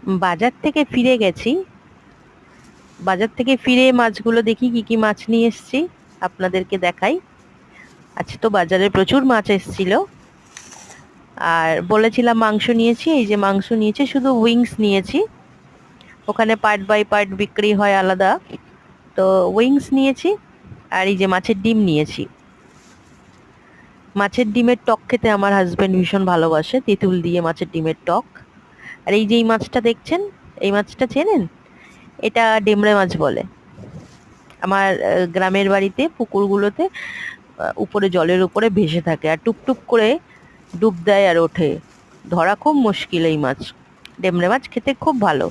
বাজার থেকে ফিরে গেছি। বাজার থেকে ফিরে মাছগুলো দেখি কি কি মাছ নিয়ে এসেছি, আপনাদেরকে দেখাই। আজকে তো বাজারে প্রচুর মাছ এসেছিল। আর বলেছিলাম মাংস নিয়েছি, এই যে মাংস নিয়েছি, শুধু উইংস নিয়েছি। ওখানে পার্ট বাই পার্ট বিক্রি হয় আলাদা, তো উইংস নিয়েছি। আর এই যে মাছের ডিম নিয়েছি। মাছের ডিমের টক খেতে আমার হাজবেন্ড ভীষণ ভালোবাসে, তেঁতুল দিয়ে মাছের ডিমের টক। আর এই যে এই মাছটা দেখছেন, এই মাছটা চেনেন? এটা ডেমরে মাছ বলে। আমার গ্রামের বাড়িতে পুকুরগুলোতে উপরে, জলের উপরে ভেসে থাকে আর টুপটুপ করে ডুব দেয় আর ওঠে। ধরা খুব মুশকিল এই মাছ। ডেমরে মাছ খেতে খুব ভালো,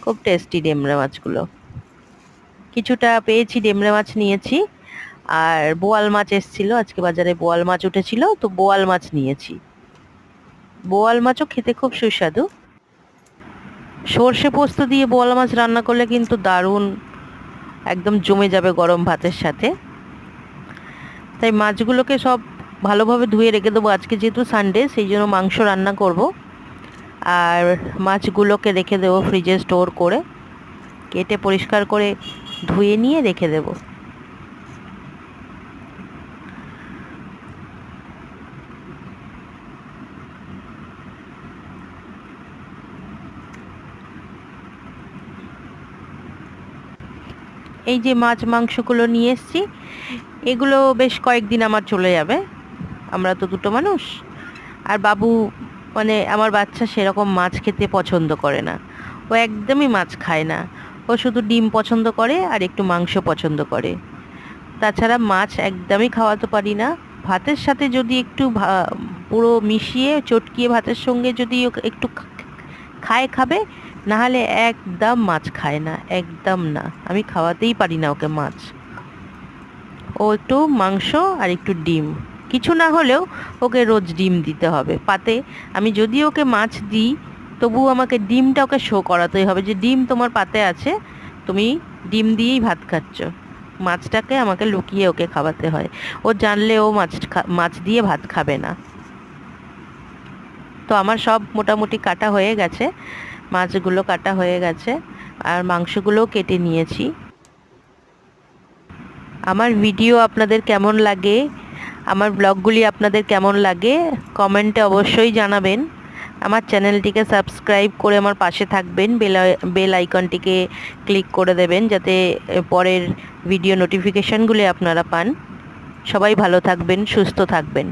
খুব টেস্টি ডেমরে মাছগুলো। কিছুটা পেয়েছি, ডেমরে মাছ নিয়েছি। আর বোয়াল মাছ এসছিল, আজকে বাজারে বোয়াল মাছ উঠেছিল, তো বোয়াল মাছ নিয়েছি। বোয়াল মাছও খেতে খুব সুস্বাদু। সর্ষে পোস্ত দিয়ে বোয়াল মাছ রান্না করলে কিন্তু দারুণ, একদম জমে যাবে গরম ভাতের সাথে। তাই মাছগুলোকে সব ভালোভাবে ধুয়ে রেখে দেবো, আজকে যেহেতু সানডে সেই জন্য মাংস রান্না করব। আর মাছগুলোকে রেখে দেবো ফ্রিজে স্টোর করে, কেটে পরিষ্কার করে ধুয়ে নিয়ে রেখে দেবো। এই যে মাছ মাংসগুলো নিয়ে এসেছি, এগুলো বেশ কয়েকদিন আমার চলে যাবে। আমরা তো দুটো মানুষ। আর বাবু, মানে আমার বাচ্চা সেরকম মাছ খেতে পছন্দ করে না। ও একদমই মাছ খায় না। ও শুধু ডিম পছন্দ করে আর একটু মাংস পছন্দ করে। তাছাড়া মাছ একদমই খাওয়াতে পারি না। ভাতের সাথে যদি একটু পুরো মিশিয়ে চটকিয়ে ভাতের সঙ্গে যদি একটু খায় খাবে, না হলে একদম মাছ খায় না, একদম না। আমি খাওয়াতেই পারি না ওকে মাছ। ও একটু মাংস আর একটু ডিম, কিছু না হলেও ওকে রোজ ডিম দিতে হবে পাতে। আমি যদি ওকে মাছ দিই, তবু আমাকে ডিমটা ওকে শো করাতেই হবে যে ডিম তোমার পাতে আছে, তুমি ডিম দিয়েই ভাত খাচ্ছ। মাছটাকে আমাকে লুকিয়ে ওকে খাওয়াতে হয়। ও জানলে ও মাছ দিয়ে ভাত খাবে না। তো আমার সব মোটামুটি কাটা হয়ে গেছে, মাছগুলো কাটা হয়ে গেছে, আর মাংসগুলোও কেটে নিয়েছি। আমার ভিডিও আপনাদের কেমন লাগে, আমার ব্লগগুলি আপনাদের কেমন লাগে, কমেন্টে অবশ্যই জানাবেন। আমার চ্যানেলটিকে সাবস্ক্রাইব করে আমার পাশে থাকবেন, বেল আইকনটিকে ক্লিক করে দেবেন, যাতে পরের ভিডিও নোটিফিকেশনগুলি আপনারা পান। সবাই ভালো থাকবেন, সুস্থ থাকবেন।